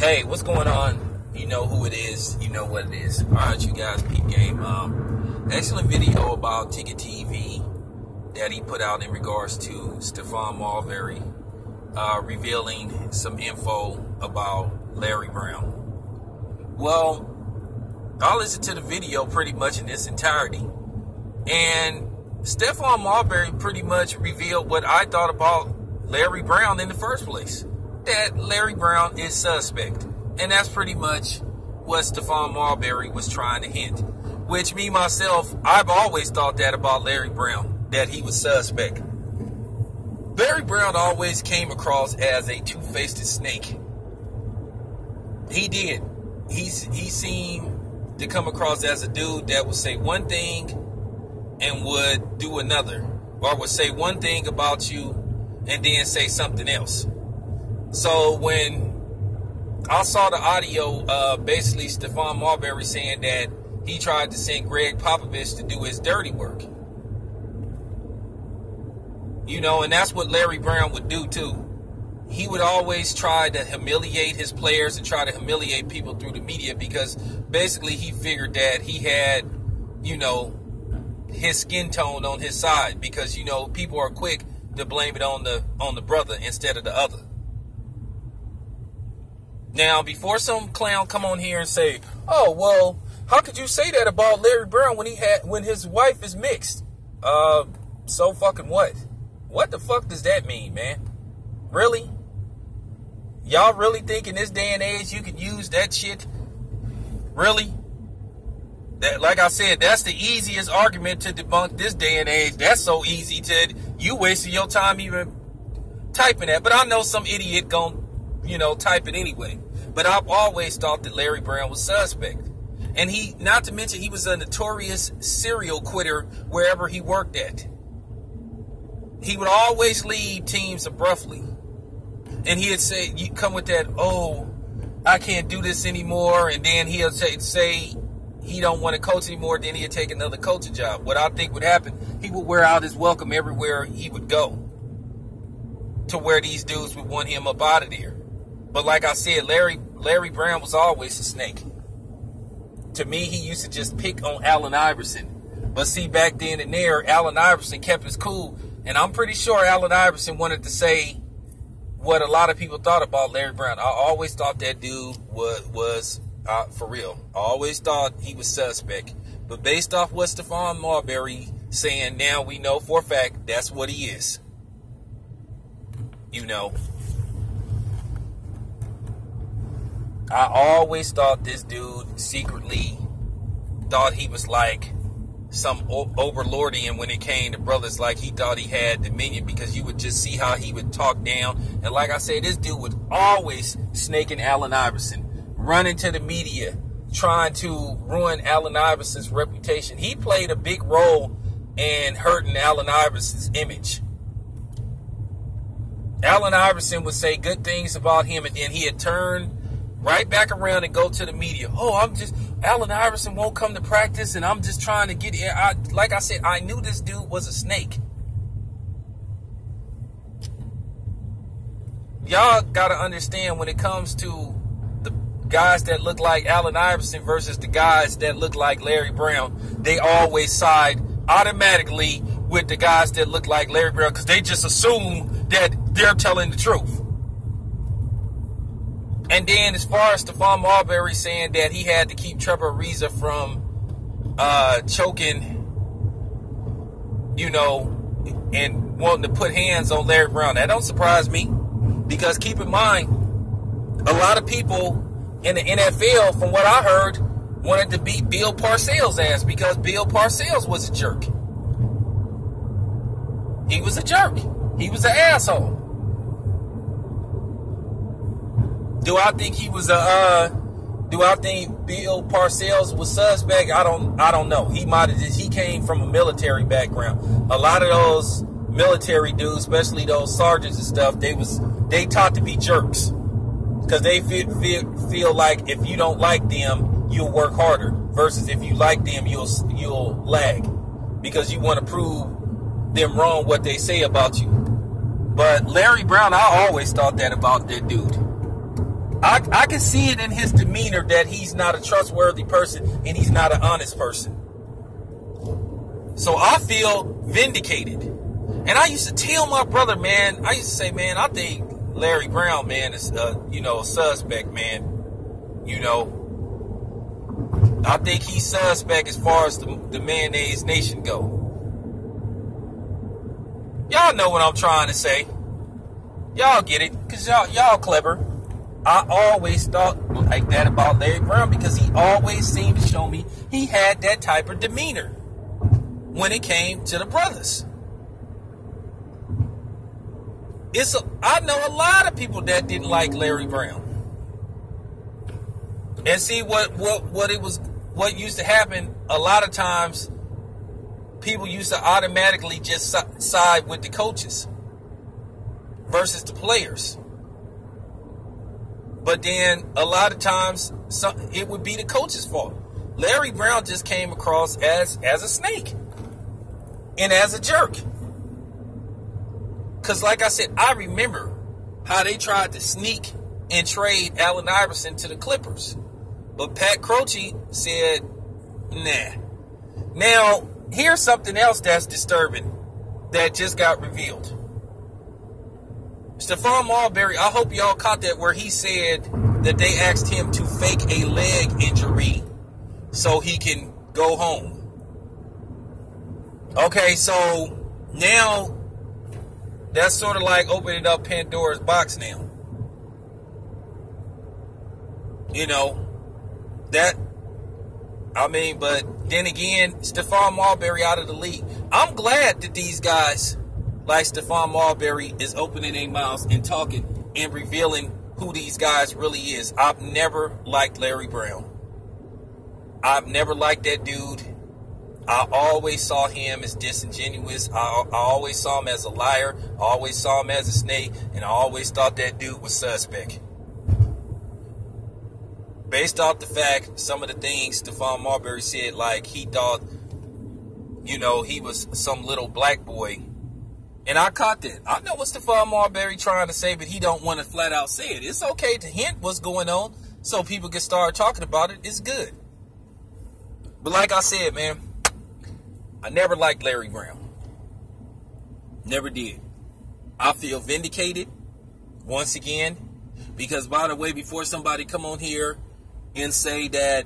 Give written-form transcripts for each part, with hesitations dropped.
Hey, what's going on? You know who it is. You know what it is. All right, you guys, peep game. Excellent video about Ticket TV that he put out in regards to Stephon Marbury revealing some info about Larry Brown. Well, I listened to the video pretty much in its entirety, and Stephon Marbury pretty much revealed what I thought about Larry Brown in the first place. That Larry Brown is suspect. And that's pretty much what Stephon Marbury was trying to hint. Which me, myself, I've always thought that about Larry Brown, that he was suspect. Larry Brown always came across as a two-faced snake. He did. He seemed to come across as a dude that would say one thing and would do another. Or would say one thing about you and then say something else. So when I saw the audio, basically Stephon Marbury saying that he tried to send Greg Popovich to do his dirty work. You know, and that's what Larry Brown would do too. He would always try to humiliate his players and try to humiliate people through the media because basically he figured that he had, you know, his skin tone on his side because, you know, people are quick to blame it on the brother instead of the other. Now, before some clown come on here and say, "Oh, well, how could you say that about Larry Brown when his wife is mixed?" So fucking what? What the fuck does that mean, man? Really? Y'all really think in this day and age you could use that shit? Really? That, like I said, that's the easiest argument to debunk this day and age. That's so easy to, you wasted your time even typing that. But I know some idiot gonna, you know, type it anyway. But I've always thought that Larry Brown was suspect. And he, not to mention, he was a notorious serial quitter wherever he worked at. He would always leave teams abruptly. And he'd say, you come with that, "Oh, I can't do this anymore." And then he'll say he don't want to coach anymore. Then he'd take another coaching job. What I think would happen, he would wear out his welcome everywhere he would go. To where these dudes would want him up out of there. But like I said, Larry Brown was always a snake. To me, he used to just pick on Allen Iverson. But see, back then and there, Allen Iverson kept his cool. And I'm pretty sure Allen Iverson wanted to say what a lot of people thought about Larry Brown. I always thought that dude was for real. I always thought he was suspect. But based off what Stephon Marbury saying, now we know for a fact that's what he is. You know. I always thought this dude secretly thought he was like some overlordian when it came to brothers. Like he thought he had dominion because you would just see how he would talk down. And like I said, this dude was always snaking Allen Iverson, running to the media, trying to ruin Allen Iverson's reputation. He played a big role in hurting Allen Iverson's image. Allen Iverson would say good things about him, and then he'd turn right back around and go to the media. "Oh, Allen Iverson won't come to practice, and I'm just trying to get in." Like I said, I knew this dude was a snake. Y'all got to understand when it comes to the guys that look like Allen Iverson versus the guys that look like Larry Brown, they always side automatically with the guys that look like Larry Brown because they just assume that they're telling the truth. And then as far as Stephon Marbury saying that he had to keep Trevor Ariza from choking, you know, and wanting to put hands on Larry Brown, that don't surprise me. Because keep in mind, a lot of people in the NFL, from what I heard, wanted to beat Bill Parcells' ass because Bill Parcells was a jerk. He was a jerk. He was an asshole. Do I think Bill Parcells was suspect? I don't know. He came from a military background. A lot of those military dudes, especially those sergeants and stuff, they taught to be jerks. Because they feel like if you don't like them, you'll work harder. Versus if you like them, you'll lag. Because you want to prove them wrong what they say about you. But Larry Brown, I always thought that about that dude. I I can see it in his demeanor that he's not a trustworthy person and he's not an honest person. So I feel vindicated. And I used to tell my brother, man, I used to say, man, I think Larry Brown, man, is, a suspect, man. I think he's suspect as far as the Mayonnaise Nation go. Y'all know what I'm trying to say. Y'all get it, because y'all clever. I always thought like that about Larry Brown because he always seemed to show me he had that type of demeanor when it came to the brothers. I know a lot of people that didn't like Larry Brown. And see what used to happen a lot of times, people used to automatically just side with the coaches versus the players. But then a lot of times it would be the coach's fault. Larry Brown just came across as a snake and as a jerk. Because like I said, I remember how they tried to sneak and trade Allen Iverson to the Clippers. But Pat Croce said, nah. Now, here's something else that's disturbing that just got revealed. Stephon Marbury, I hope y'all caught that where he said that they asked him to fake a leg injury so he can go home. Okay, so now that's sort of like opening up Pandora's box now. But then again, Stephon Marbury out of the league. I'm glad that these guys like Stephon Marbury is opening their mouths and talking and revealing who these guys really is. I've never liked Larry Brown. I've never liked that dude. I always saw him as disingenuous. I always saw him as a liar. I always saw him as a snake. And I always thought that dude was suspect. Based off the fact, some of the things Stephon Marbury said, like he thought, he was some little black boy. And I caught that. I know what Stephon Marbury trying to say, but he don't want to flat out say it. It's okay to hint what's going on so people can start talking about it. It's good. But like I said, man, I never liked Larry Brown. Never did. I feel vindicated once again because, by the way, before somebody come on here and say that,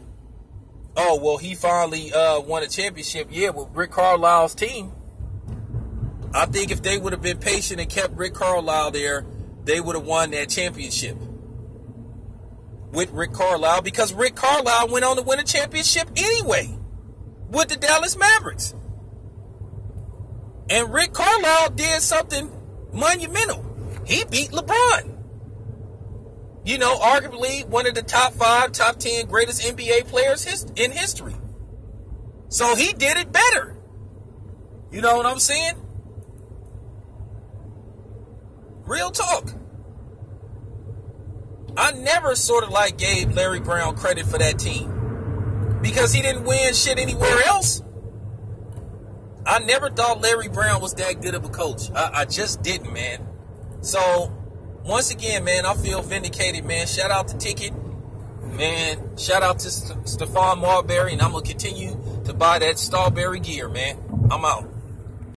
oh, well, he finally won a championship, with Rick Carlisle's team. I think if they would have been patient and kept Rick Carlisle there, they would have won that championship with Rick Carlisle because Rick Carlisle went on to win a championship anyway with the Dallas Mavericks. And Rick Carlisle did something monumental. He beat LeBron. Arguably one of the top 5, top 10 greatest NBA players in history. So he did it better. You know what I'm saying? Real talk. I never sort of gave Larry Brown credit for that team because he didn't win shit anywhere else. I never thought Larry Brown was that good of a coach. I just didn't, man. So, once again, man, I feel vindicated, man. Shout out to Ticket. Man, shout out to Stephon Marbury, and I'm going to continue to buy that Strawberry gear, man. I'm out.